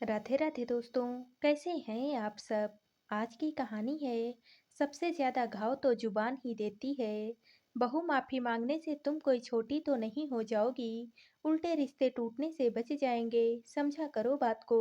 राधे राधे दोस्तों। कैसे हैं आप सब। आज की कहानी है सबसे ज्यादा घाव तो जुबान ही देती है। बहू माफी मांगने से तुम कोई छोटी तो नहीं हो जाओगी, उल्टे रिश्ते टूटने से बच जाएंगे। समझा करो बात को।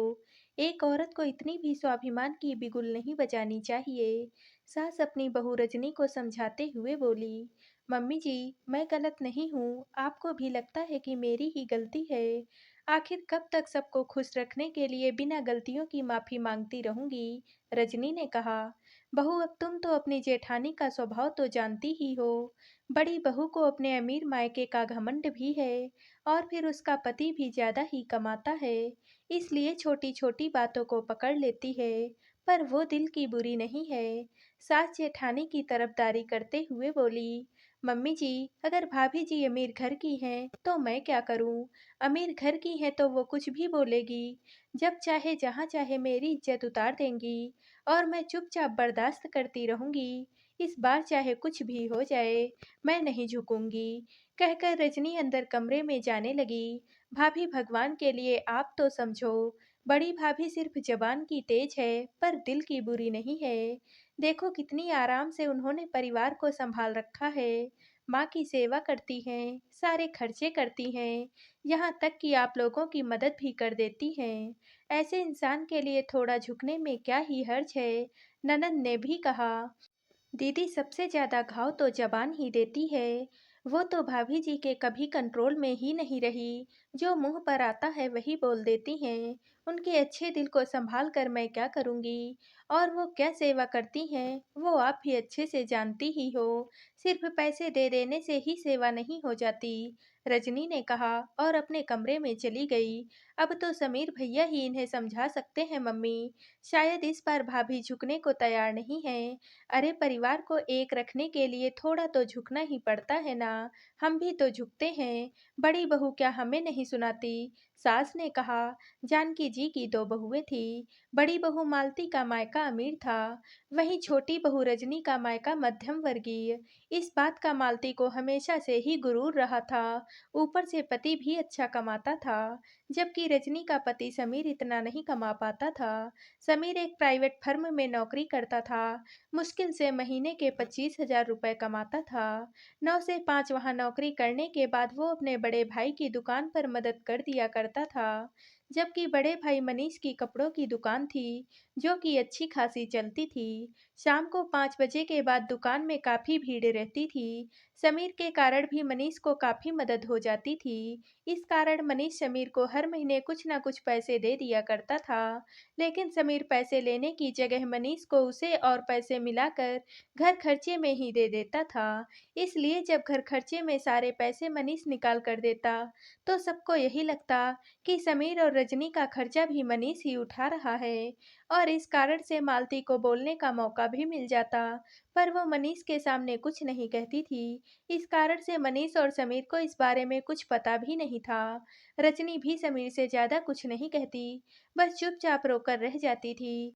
एक औरत को इतनी भी स्वाभिमान की बिगुल नहीं बजानी चाहिए। सास अपनी बहू रजनी को समझाते हुए बोली, मम्मी जी, मैं गलत नहीं हूँ, आपको भी लगता है कि मेरी ही गलती है। आखिर कब तक सबको खुश रखने के लिए बिना गलतियों की माफी मांगती रहूंगी। रजनी ने कहा, बहू अब तुम तो अपनी जेठानी का स्वभाव तो जानती ही हो। बड़ी बहू को अपने अमीर मायके का घमंड भी है, और फिर उसका पति भी ज्यादा ही कमाता है, इसलिए छोटी छोटी बातों को पकड़ लेती है। पर वो दिल की बुरी नहीं है। सास जेठानी की तरफदारी करते हुए बोली, मम्मी जी, अगर भाभी जी अमीर घर की हैं तो मैं क्या करूं। अमीर घर की हैं तो वो कुछ भी बोलेगी, जब चाहे जहाँ चाहे मेरी इज्जत उतार देंगी, और मैं चुपचाप बर्दाश्त करती रहूंगी। इस बार चाहे कुछ भी हो जाए, मैं नहीं झुकूंगी। कहकर रजनी अंदर कमरे में जाने लगी। भाभी, भगवान के लिए आप तो समझो। बड़ी भाभी सिर्फ जबान की तेज है, पर दिल की बुरी नहीं है। देखो कितनी आराम से उन्होंने परिवार को संभाल रखा है। माँ की सेवा करती हैं, सारे खर्चे करती हैं, यहाँ तक कि आप लोगों की मदद भी कर देती हैं। ऐसे इंसान के लिए थोड़ा झुकने में क्या ही हर्ज है। ननद ने भी कहा, दीदी सबसे ज्यादा घाव तो जबान ही देती है। वो तो भाभी जी के कभी कंट्रोल में ही नहीं रही, जो मुंह पर आता है वही बोल देती हैं। उनके अच्छे दिल को संभाल कर मैं क्या करूंगी। और वो क्या सेवा करती हैं वो आप भी अच्छे से जानती ही हो। सिर्फ पैसे दे देने से ही सेवा नहीं हो जाती। रजनी ने कहा और अपने कमरे में चली गई। अब तो समीर भैया ही इन्हें समझा सकते हैं मम्मी। शायद इस बार भाभी झुकने को तैयार नहीं है। अरे परिवार को एक रखने के लिए थोड़ा तो झुकना ही पड़ता है ना। हम भी तो झुकते हैं। बड़ी बहू क्या हमें नहीं सुनाती। सास ने कहा, जानकी जी की दो बहुएं थी। बड़ी बहू मालती का मायका अमीर था, वहीं छोटी बहू रजनी का मायका मध्यम वर्गीय। इस बात का मालती को हमेशा से ही गुरूर रहा था। ऊपर से पति भी अच्छा कमाता था, जबकि रजनी का पति समीर इतना नहीं कमा पाता था। समीर एक प्राइवेट फर्म में नौकरी करता था, मुश्किल से महीने के 25,000 रुपए कमाता था। 9 से 5 वहाँ नौकरी करने के बाद वो अपने बड़े भाई की दुकान पर मदद कर दिया करता था, जबकि बड़े भाई मनीष की कपड़ों की दुकान थी, जो कि अच्छी खासी चलती थी। शाम को 5 बजे के बाद दुकान में काफी भीड़ रहती थी। समीर के कारण भी मनीष को काफी मदद हो जाती थी। इस कारण मनीष समीर को हर महीने कुछ ना कुछ पैसे दे दिया करता था। लेकिन समीर पैसे लेने की जगह मनीष को उसे और पैसे मिलाकर घर खर्चे में ही दे देता था। इसलिए जब घर खर्चे में सारे पैसे मनीष निकाल कर देता, तो सबको यही लगता कि समीर और रजनी का खर्चा भी मनीष ही उठा रहा है, और इस कारण से मालती को बोलने का मौका भी मिल जाता। पर वो मनीष के सामने कुछ नहीं कहती थी। इस कारण से मनीष और समीर को इस बारे में कुछ पता भी नहीं था। रजनी भी समीर से ज्यादा कुछ नहीं कहती, बस चुपचाप रोकर रह जाती थी।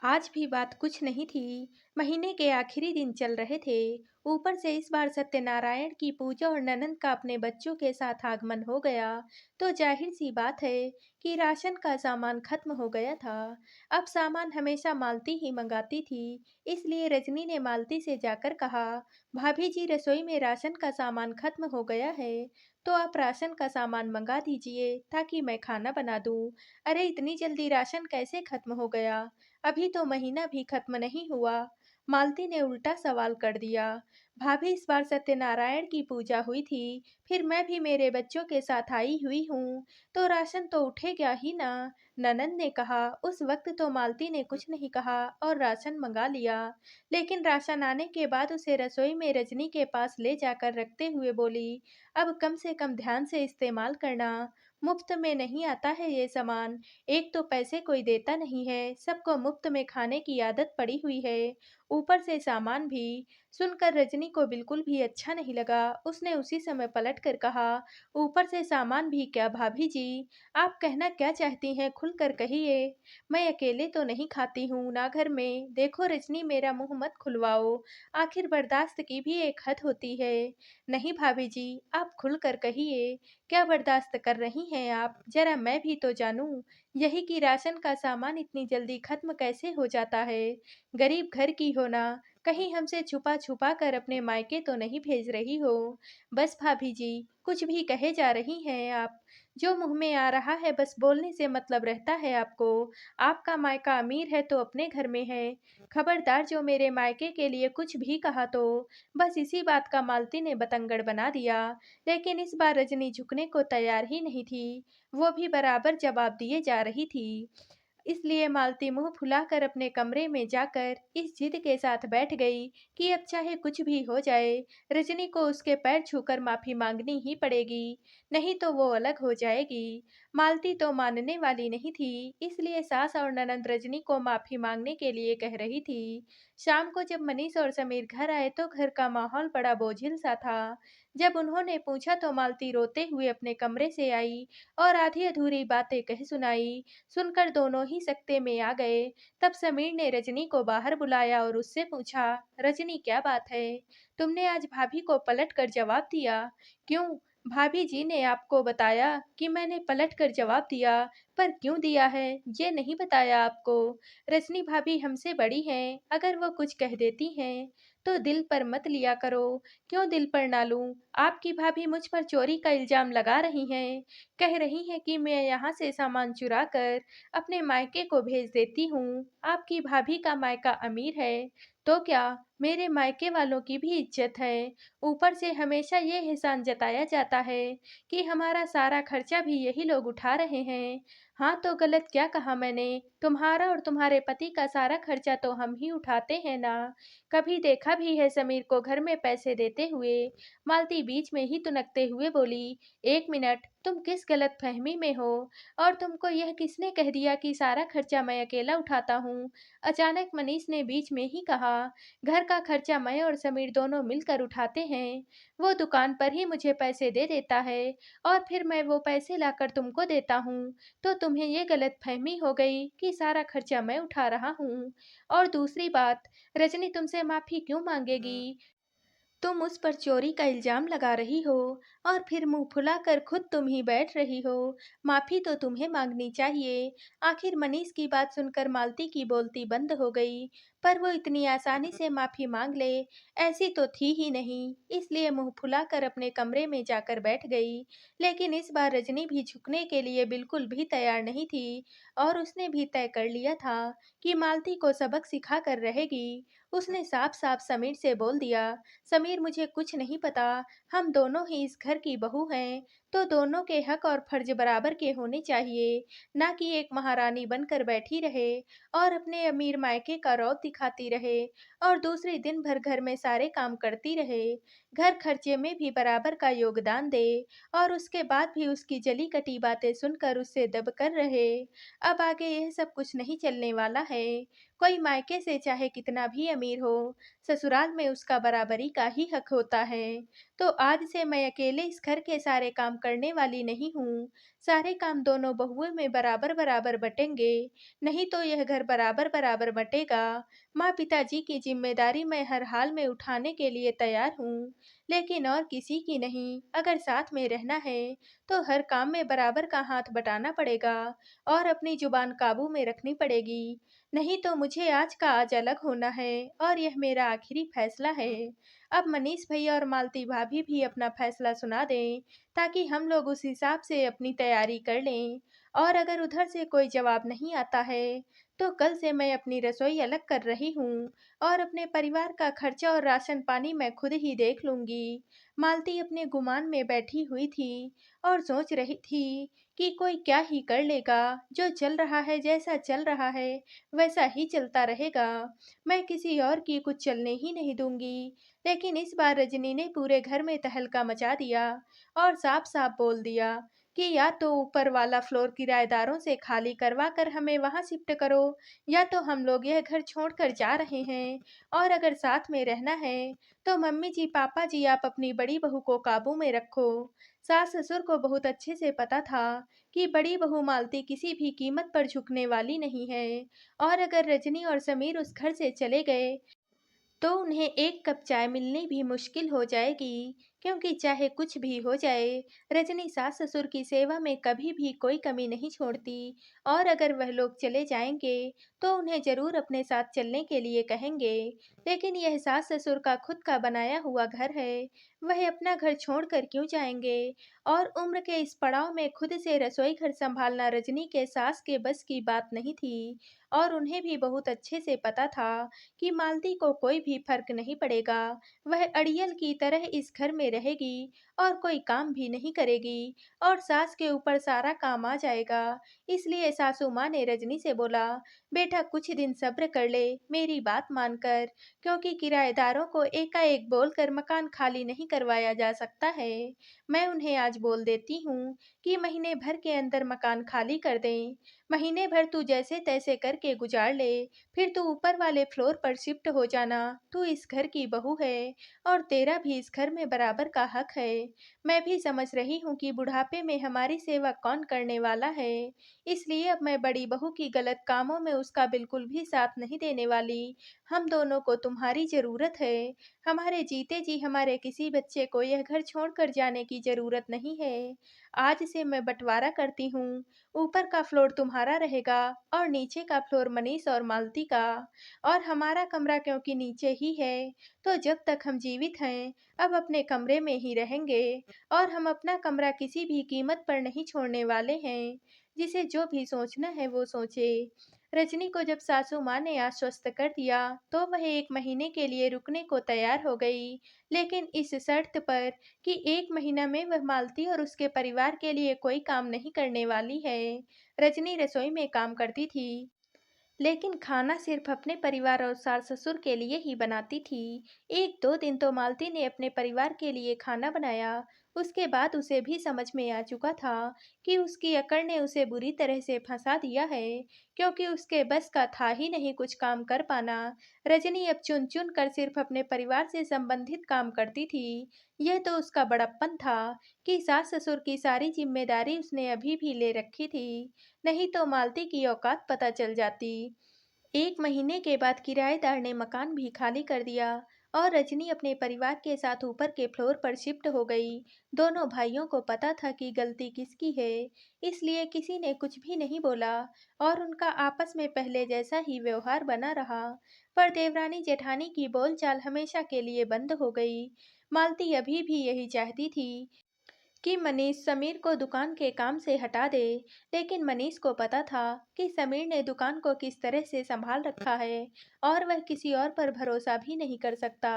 आज भी बात कुछ नहीं थी। महीने के आखिरी दिन चल रहे थे। ऊपर से इस बार सत्यनारायण की पूजा और ननंद का अपने बच्चों के साथ आगमन हो गया, तो जाहिर सी बात है कि राशन का सामान खत्म हो गया था। अब सामान हमेशा मालती ही मंगाती थी, इसलिए रजनी ने मालती से जाकर कहा, भाभी जी रसोई में राशन का सामान खत्म हो गया है, तो आप राशन का सामान मंगा दीजिए ताकि मैं खाना बना दूं। अरे इतनी जल्दी राशन कैसे खत्म हो गया, अभी तो महीना भी खत्म नहीं हुआ। मालती ने उल्टा सवाल कर दिया। भाभी इस बार सत्यनारायण की पूजा हुई थी, फिर मैं भी मेरे बच्चों के साथ आई हुई हूँ, तो राशन तो उठेगा ही ना। ननंद ने कहा। उस वक्त तो मालती ने कुछ नहीं कहा और राशन मंगा लिया, लेकिन राशन आने के बाद उसे रसोई में रजनी के पास ले जाकर रखते हुए बोली, अब कम से कम ध्यान से इस्तेमाल करना, मुफ्त में नहीं आता है ये सामान। एक तो पैसे कोई देता नहीं है, सबको मुफ्त में खाने की आदत पड़ी हुई है। ऊपर से सामान भी। सुनकर रजनी को बिल्कुल भी अच्छा नहीं लगा। उसने उसी समय पलट कर कहा, ऊपर से सामान भी क्या भाभी जी? आप कहना क्या चाहती हैं, खुलकर कहिए। मैं अकेले तो नहीं खाती हूँ ना घर में। देखो रजनी, मेरा मुंह मत खुलवाओ। आखिर बर्दाश्त की भी एक हद होती है। नहीं भाभी जी, आप खुलकर कहिए, क्या बर्दाश्त कर रही हैं आप? जरा मैं भी तो जानूं। यही कि राशन का सामान इतनी जल्दी खत्म कैसे हो जाता है? गरीब घर की हो ना, कहीं हमसे छुपा छुपा कर अपने मायके तो नहीं भेज रही हो? बस भाभी जी, कुछ भी कहे जा रही हैं आप। जो मुंह में आ रहा है बस बोलने से मतलब रहता है आपको। आपका मायका अमीर है तो अपने घर में है। खबरदार जो मेरे मायके के लिए कुछ भी कहा तो। बस इसी बात का मालती ने बतंगड़ बना दिया। लेकिन इस बार रजनी झुकने को तैयार ही नहीं थी। वो भी बराबर जवाब दिए जा रही थी। इसलिए मालती मुंह फुलाकर अपने कमरे में जाकर इस जिद के साथ बैठ गई कि अब चाहे कुछ भी हो जाए, रजनी को उसके पैर छूकर माफी मांगनी ही पड़ेगी, नहीं तो वो अलग हो जाएगी। मालती तो मानने वाली नहीं थी, इसलिए सास और ननंद रजनी को माफी मांगने के लिए कह रही थी। शाम को जब मनीष और समीर घर आए तो घर का माहौल बड़ा बोझिल सा था। जब उन्होंने पूछा तो मालती रोते हुए अपने कमरे से आई और आधी अधूरी बातें कह सुनाई। सुनकर दोनों ही सकते में आ गए। तब समीर ने रजनी को बाहर बुलाया और उससे पूछा, रजनी क्या बात है? तुमने आज भाभी को पलट कर जवाब दिया? क्यों? भाभी जी ने आपको बताया कि मैंने पलट कर जवाब दिया, पर क्यों दिया है ये नहीं बताया आपको। रजनी भाभी हमसे बड़ी हैं, अगर वो कुछ कह देती हैं तो दिल पर मत लिया करो। क्यों दिल पर ना लूं? आपकी भाभी मुझ पर चोरी का इल्जाम लगा रही हैं। कह रही हैं कि मैं यहाँ से सामान चुरा कर अपने मायके को भेज देती हूँ। आपकी भाभी का मायका अमीर है, तो क्या मेरे मायके वालों की भी इज्जत है। ऊपर से हमेशा ये एहसान जताया जाता है कि हमारा सारा खर्चा भी यही लोग उठा रहे हैं। हाँ तो गलत क्या कहा मैंने? तुम्हारा और तुम्हारे पति का सारा खर्चा तो हम ही उठाते हैं ना। कभी देखा भी है समीर को घर में पैसे देते हुए? मालती बीच में ही तुनकते हुए बोली, एक मिनट, तुम किस गलतफहमी में हो? और तुमको यह किसने कह दिया कि सारा खर्चा मैं अकेला उठाता हूँ? अचानक मनीष ने बीच में ही कहा, घर का खर्चा मैं और समीर दोनों मिलकर उठाते हैं। वो दुकान पर ही मुझे पैसे दे देता है और फिर मैं वो पैसे लाकर तुमको देता हूँ। तो तुम्हें ये गलतफहमी हो गई कि सारा खर्चा मैं उठा रहा हूँ। और दूसरी बात, रजनी तुमसे माफी क्यों मांगेगी? तुम उस पर चोरी का इल्जाम लगा रही हो और फिर मुंह फुलाकर खुद तुम ही बैठ रही हो। माफी तो तुम्हें मांगनी चाहिए। आखिर मनीष की बात सुनकर मालती की बोलती बंद हो गई। पर वो इतनी आसानी से माफी मांग ले, ऐसी तो थी ही नहीं। इसलिए मुंह फुलाकर अपने कमरे में जाकर बैठ गई। लेकिन इस बार रजनी भी झुकने के लिए बिल्कुल भी तैयार नहीं थी और उसने भी तय कर लिया था कि मालती को सबक सिखा कर रहेगी। उसने साफ साफ समीर से बोल दिया, समीर मुझे कुछ नहीं पता, हम दोनों ही इस घर की बहू हैं, तो दोनों के हक और फर्ज बराबर के होने चाहिए, ना कि एक महारानी बनकर बैठी रहे और अपने अमीर मायके का रौब दिखाती रहे और दूसरे दिन भर घर में सारे काम करती रहे, घर खर्चे में भी बराबर का योगदान दे और उसके बाद भी उसकी जली कटी बातें सुनकर उससे दब कर रहे। अब आगे यह सब कुछ नहीं चलने वाला है। कोई मायके से चाहे कितना भी अमीर हो, ससुराल में उसका बराबरी का ही हक होता है। तो आज से मैं अकेले इस घर के सारे काम करने वाली नहीं हूँ। सारे काम दोनों बहुओं में बराबर बराबर बटेंगे, नहीं तो यह घर बराबर बराबर बटेगा। माँ पिताजी की जिम्मेदारी मैं हर हाल में उठाने के लिए तैयार हूँ, लेकिन और किसी की नहीं। अगर साथ में रहना है तो हर काम में बराबर का हाथ बटाना पड़ेगा और अपनी जुबान काबू में रखनी पड़ेगी। नहीं तो मुझे आज का आज अलग होना है और यह मेरा आखिरी फैसला है। अब मनीष भैया और मालती भाभी भी अपना फैसला सुना दें, ताकि हम लोग उस हिसाब से अपनी तैयारी कर लें। और अगर उधर से कोई जवाब नहीं आता है, तो कल से मैं अपनी रसोई अलग कर रही हूँ और अपने परिवार का खर्चा और राशन पानी मैं खुद ही देख लूंगी। मालती अपने गुमान में बैठी हुई थी और सोच रही थी कि कोई क्या ही कर लेगा, जो चल रहा है, जैसा चल रहा है वैसा ही चलता रहेगा। मैं किसी और की कुछ चलने ही नहीं दूंगी। लेकिन इस बार रजनी ने पूरे घर में तहलका मचा दिया और साफ साफ बोल दिया कि या तो ऊपर वाला फ्लोर किराएदारों से खाली करवा कर हमें वहाँ शिफ्ट करो, या तो हम लोग यह घर छोड़कर जा रहे हैं। और अगर साथ में रहना है तो मम्मी जी पापा जी आप अपनी बड़ी बहू को काबू में रखो। सास ससुर को बहुत अच्छे से पता था कि बड़ी बहू मालती किसी भी कीमत पर झुकने वाली नहीं है, और अगर रजनी और समीर उस घर से चले गए तो उन्हें एक कप चाय मिलनी भी मुश्किल हो जाएगी, क्योंकि चाहे कुछ भी हो जाए, रजनी सास ससुर की सेवा में कभी भी कोई कमी नहीं छोड़ती। और अगर वह लोग चले जाएंगे तो उन्हें जरूर अपने साथ चलने के लिए कहेंगे। लेकिन यह सास ससुर का खुद का बनाया हुआ घर है, वह अपना घर छोड़कर क्यों जाएंगे। और उम्र के इस पड़ाव में खुद से रसोई घर संभालना रजनी के सास के बस की बात नहीं थी। और उन्हें भी बहुत अच्छे से पता था कि मालती को कोई भी फर्क नहीं पड़ेगा, वह अड़ियल की तरह इस घर में रहेगी और कोई काम भी नहीं करेगी, और सास के ऊपर सारा काम आ जाएगा। इसलिए सासू माँ ने रजनी से बोला, बेटा कुछ दिन सब्र कर ले मेरी बात मानकर, क्योंकि किराएदारों को एकाएक बोलकर मकान खाली नहीं करवाया जा सकता है। मैं उन्हें आज बोल देती हूँ कि महीने भर के अंदर मकान खाली कर दें। महीने भर तू जैसे तैसे करके गुजार ले, फिर तू ऊपर वाले फ्लोर पर शिफ्ट हो जाना। तू इस घर की बहू है और तेरा भी इस घर में बराबर का हक है। मैं भी समझ रही हूँ कि बुढ़ापे में हमारी सेवा कौन करने वाला है, इसलिए अब मैं बड़ी बहू की गलत कामों में उसका बिल्कुल भी साथ नहीं देने वाली। हम दोनों को तुम्हारी जरूरत है। हमारे जीते जी हमारे किसी बच्चे को यह घर छोड़कर जाने की जरूरत नहीं है। आज से मैं बंटवारा करती हूँ, ऊपर का फ्लोर तुम्हारा रहेगा और नीचे का फ्लोर मनीष और मालती का। और हमारा कमरा क्योंकि नीचे ही है, तो जब तक हम जीवित हैं अब अपने कमरे में ही रहेंगे, और हम अपना कमरा किसी भी कीमत पर नहीं छोड़ने वाले हैं। जिसे जो भी सोचना है वो सोचे। रजनी को जब सासू माँ ने आश्वस्त कर दिया तो वह 1 महीने के लिए रुकने को तैयार हो गई, लेकिन इस शर्त पर कि 1 महीना में वह मालती और उसके परिवार के लिए कोई काम नहीं करने वाली है। रजनी रसोई में काम करती थी, लेकिन खाना सिर्फ अपने परिवार और सास-ससुर के लिए ही बनाती थी। 1-2 दिन तो मालती ने अपने परिवार के लिए खाना बनाया। उसके बाद उसे भी समझ में आ चुका था कि उसकी अकड़ ने उसे बुरी तरह से फंसा दिया है, क्योंकि उसके बस का था ही नहीं कुछ काम कर पाना। रजनी अब चुन-चुन कर सिर्फ अपने परिवार से संबंधित काम करती थी। यह तो उसका बड़प्पन था कि सास-ससुर की सारी जिम्मेदारी उसने अभी भी ले रखी थी, नहीं तो मालती की औकात पता चल जाती। 1 महीने के बाद किराएदार ने मकान भी खाली कर दिया और रजनी अपने परिवार के साथ ऊपर के फ्लोर पर शिफ्ट हो गई। दोनों भाइयों को पता था कि गलती किसकी है, इसलिए किसी ने कुछ भी नहीं बोला और उनका आपस में पहले जैसा ही व्यवहार बना रहा। पर देवरानी जेठानी की बोलचाल हमेशा के लिए बंद हो गई। मालती अभी भी यही चाहती थी कि मनीष समीर को दुकान के काम से हटा दे, लेकिन मनीष को पता था कि समीर ने दुकान को किस तरह से संभाल रखा है और वह किसी और पर भरोसा भी नहीं कर सकता।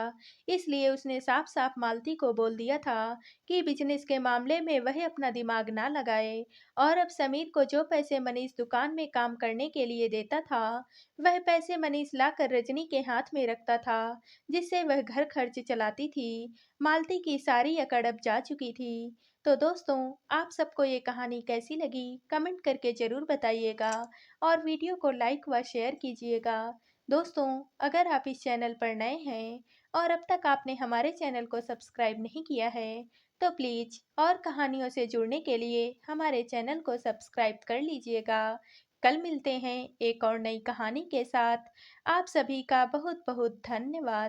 इसलिए उसने साफ साफ मालती को बोल दिया था कि बिजनेस के मामले में वह अपना दिमाग ना लगाए, और अब समीर को जो पैसे मनीष दुकान में काम करने के लिए देता था, वह पैसे मनीष लाकर रजनी के हाथ में रखता था, जिससे वह घर खर्च चलाती थी। मालती की सारी अकड़ अब जा चुकी थी। तो दोस्तों, आप सबको ये कहानी कैसी लगी कमेंट करके ज़रूर बताइएगा, और वीडियो को लाइक व शेयर कीजिएगा। दोस्तों, अगर आप इस चैनल पर नए हैं और अब तक आपने हमारे चैनल को सब्सक्राइब नहीं किया है, तो प्लीज़ और कहानियों से जुड़ने के लिए हमारे चैनल को सब्सक्राइब कर लीजिएगा। कल मिलते हैं एक और नई कहानी के साथ। आप सभी का बहुत बहुत धन्यवाद।